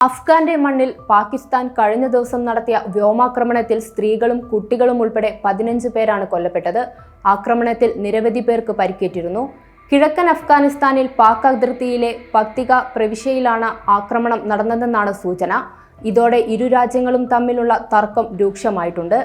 അഫ്ഗാന്റെ മണ്ണിൽ പാകിസ്ഥാൻ കഴിഞ്ഞ ദിവസം നടത്തിയ വ്യോമാക്രമണത്തിൽ സ്ത്രീകളും കുട്ടികളും ഉൾപ്പെടെ 15 പേരാണ് കൊല്ലപ്പെട്ടത്. ആക്രമണത്തിൽ നിരവധി പേർക്ക് പരിക്കേറ്റിരുന്നു. കിഴക്കൻ അഫ്ഗാനിസ്ഥാനിൽ പാക് അതിർത്തിയിലെ പക്തിക പ്രവിശ്യയിലാണ് ആക്രമണം നടന്നതെന്നാണ് സൂചന. ഇതോടെ ഇരു രാജ്യങ്ങളും തമ്മിലുള്ള തർക്കം രൂക്ഷമായിട്ടുണ്ട്.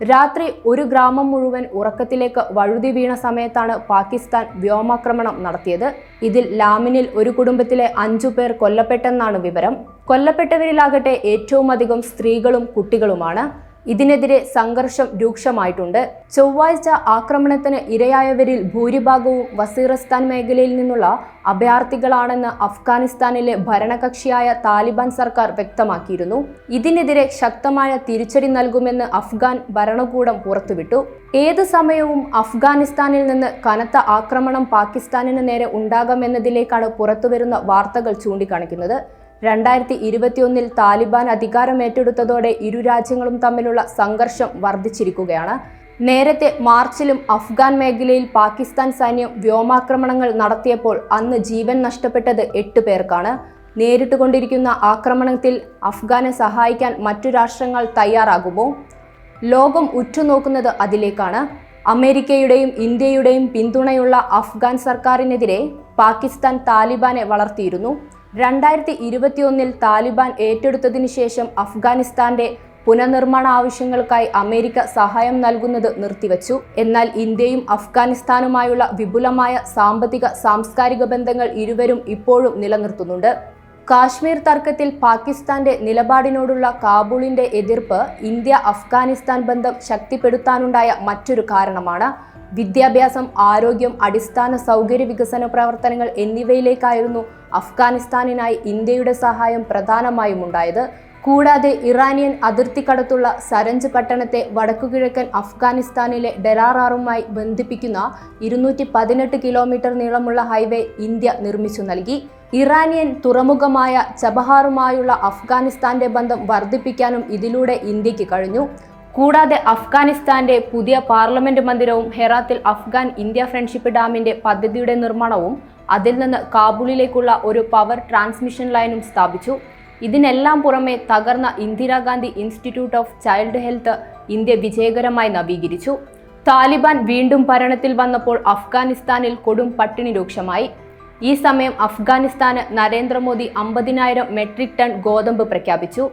രാത്രി ഒരു ഗ്രാമം മുഴുവൻ ഉറക്കത്തിലേക്ക് വഴുതി വീണ സമയത്താണ് പാകിസ്ഥാൻ വ്യോമാക്രമണം നടത്തിയത്. ഇതിൽ ലാമിനിൽ ഒരു കുടുംബത്തിലെ 5 പേർ കൊല്ലപ്പെട്ടെന്നാണ് വിവരം. കൊല്ലപ്പെട്ടവരിലാകട്ടെ ഏറ്റവും അധികം സ്ത്രീകളും കുട്ടികളുമാണ്. ഇതിനെതിരെ സംഘർഷം രൂക്ഷമായിട്ടുണ്ട്. ചൊവ്വാഴ്ച ആക്രമണത്തിന് ഇരയായവരിൽ ഭൂരിഭാഗവും വസീറിസ്ഥാൻ മേഖലയിൽ നിന്നുള്ള അഭയാർത്ഥികളാണെന്ന് അഫ്ഗാനിസ്ഥാനിലെ ഭരണകക്ഷിയായ താലിബാൻ സർക്കാർ വ്യക്തമാക്കിയിരുന്നു. ഇതിനെതിരെ ശക്തമായ തിരിച്ചടി നൽകുമെന്ന് അഫ്ഗാൻ ഭരണകൂടം പുറത്തുവിട്ടു. ഏത് സമയവും അഫ്ഗാനിസ്ഥാനിൽ നിന്ന് കനത്ത ആക്രമണം പാകിസ്ഥാനിന് നേരെ ഉണ്ടാകാമെന്നതിലേക്കാണ് പുറത്തുവരുന്ന വാർത്തകൾ ചൂണ്ടിക്കാണിക്കുന്നത്. 2021 താലിബാൻ അധികാരം ഏറ്റെടുത്തതോടെ ഇരു രാജ്യങ്ങളും തമ്മിലുള്ള സംഘർഷം വർദ്ധിച്ചിരിക്കുകയാണ്. നേരത്തെ മാർച്ചിലും അഫ്ഗാൻ മേഖലയിൽ പാകിസ്ഥാൻ സൈന്യം വ്യോമാക്രമണങ്ങൾ നടത്തിയപ്പോൾ അന്ന് ജീവൻ നഷ്ടപ്പെട്ടത് 8 പേർക്കാണ്. നേരിട്ടുകൊണ്ടിരിക്കുന്ന ആക്രമണത്തിൽ അഫ്ഗാനെ സഹായിക്കാൻ മറ്റു രാഷ്ട്രങ്ങൾ തയ്യാറാകുമോ? ലോകം ഉറ്റുനോക്കുന്നത് അതിലേക്കാണ്. അമേരിക്കയുടെയും ഇന്ത്യയുടെയും പിന്തുണയുള്ള അഫ്ഗാൻ സർക്കാരിനെതിരെ പാകിസ്ഥാൻ താലിബാനെ വളർത്തിയിരുന്നു. 2021 താലിബാൻ ഏറ്റെടുത്തതിനു ശേഷം അഫ്ഗാനിസ്ഥാന്റെ പുനർനിർമ്മാണ ആവശ്യങ്ങൾക്കായി അമേരിക്ക സഹായം നൽകുന്നത് നിർത്തിവച്ചു. എന്നാൽ ഇന്ത്യയും അഫ്ഗാനിസ്ഥാനുമായുള്ള വിപുലമായ സാമ്പത്തിക സാംസ്കാരിക ബന്ധങ്ങൾ ഇരുവരും ഇപ്പോഴും നിലനിർത്തുന്നുണ്ട്. കാശ്മീർ തർക്കത്തിൽ പാകിസ്ഥാന്റെ നിലപാടിനോടുള്ള കാബൂളിന്റെ എതിർപ്പ് ഇന്ത്യ അഫ്ഗാനിസ്ഥാൻ ബന്ധം ശക്തിപ്പെടുത്താനുണ്ടായ മറ്റൊരു കാരണമാണ്. വിദ്യാഭ്യാസം, ആരോഗ്യം, അടിസ്ഥാന സൗകര്യ വികസന പ്രവർത്തനങ്ങൾ എന്നിവയിലേക്കായിരുന്നു അഫ്ഗാനിസ്ഥാനിനായി ഇന്ത്യയുടെ സഹായം പ്രധാനമായും ഉണ്ടായത്. കൂടാതെ ഇറാനിയൻ അതിർത്തിക്കടുത്തുള്ള സരഞ്ച് പട്ടണത്തെ വടക്കുകിഴക്കൻ അഫ്ഗാനിസ്ഥാനിലെ ഡെറാറാറുമായി ബന്ധിപ്പിക്കുന്ന 218 കിലോമീറ്റർ നീളമുള്ള ഹൈവേ ഇന്ത്യ നിർമ്മിച്ചു നൽകി. ഇറാനിയൻ തുറമുഖമായ ചബഹാറുമായുള്ള അഫ്ഗാനിസ്ഥാന്റെ ബന്ധം വർദ്ധിപ്പിക്കാനും ഇതിലൂടെ ഇന്ത്യക്ക് കഴിഞ്ഞു. കൂടാതെ അഫ്ഗാനിസ്ഥാന്റെ പുതിയ പാർലമെന്റ് മന്ദിരവും ഹെറാത്തിൽ അഫ്ഗാൻ ഇന്ത്യ ഫ്രണ്ട്ഷിപ്പ് ഡാമിന്റെ പദ്ധതിയുടെ നിർമ്മാണവും അതിൽ നിന്ന് കാബൂളിലേക്കുള്ള ഒരു പവർ ട്രാൻസ്മിഷൻ ലൈനും സ്ഥാപിച്ചു. ഇതിനെല്ലാം പുറമെ തകർന്ന Indira Gandhi institute of child health India വിജയകരമായി നവീകരിച്ചു. താലിബാൻ വീണ്ടും ഭരണത്തിൽ വന്നപ്പോൾ അഫ്ഗാനിസ്ഥാനിൽ കൊടും പട്ടിണി രൂക്ഷമായി. ഈ സമയം അഫ്ഗാനിസ്ഥാന് നരേന്ദ്രമോദി 50,000 മെട്രിക് ടൺ ഗോതമ്പ് പ്രഖ്യാപിച്ചു.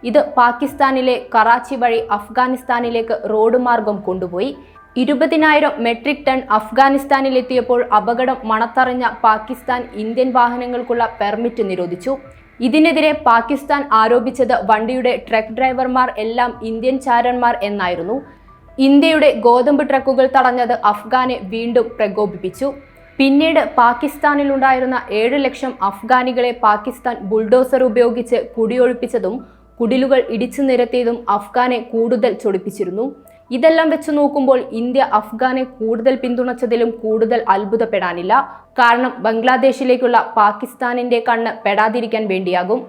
ഇത് പാകിസ്ഥാനിലെ കറാച്ചി വഴി അഫ്ഗാനിസ്ഥാനിലേക്ക് റോഡ് മാർഗം കൊണ്ടുപോയി. 20,000 മെട്രിക് ടൺ അഫ്ഗാനിസ്ഥാനിലെത്തിയപ്പോൾ അപകടം മണത്തറിഞ്ഞ പാകിസ്ഥാൻ ഇന്ത്യൻ വാഹനങ്ങൾക്കുള്ള പെർമിറ്റ് നിരോധിച്ചു. ഇതിനെതിരെ പാകിസ്ഥാൻ ആരോപിച്ചത് വണ്ടിയുടെ ട്രക്ക് ഡ്രൈവർമാർ എല്ലാം ഇന്ത്യൻ ചാരന്മാർ എന്നായിരുന്നു. ഇന്ത്യയുടെ ഗോതമ്പ് ട്രക്കുകൾ തടഞ്ഞത് അഫ്ഗാനെ വീണ്ടും പ്രകോപിപ്പിച്ചു. പിന്നീട് പാകിസ്ഥാനിലുണ്ടായിരുന്ന 7 ലക്ഷം അഫ്ഗാനികളെ പാകിസ്ഥാൻ ബുൾഡോസർ ഉപയോഗിച്ച് കുടിയൊഴിപ്പിച്ചതും കുടിലുകൾ ഇടിച്ചു നിരത്തിയതും അഫ്ഗാനെ കൂടുതൽ ചൊടിപ്പിച്ചിരുന്നു. ഇതെല്ലാം വെച്ച് നോക്കുമ്പോൾ ഇന്ത്യ അഫ്ഗാനെ കൂടുതൽ പിന്തുണച്ചതിലും കൂടുതൽ അത്ഭുതപ്പെടാനില്ല. കാരണം ബംഗ്ലാദേശിലേക്കുള്ള പാകിസ്ഥാനിന്റെ കണ്ണ് പെടാതിരിക്കാൻ വേണ്ടിയാകും.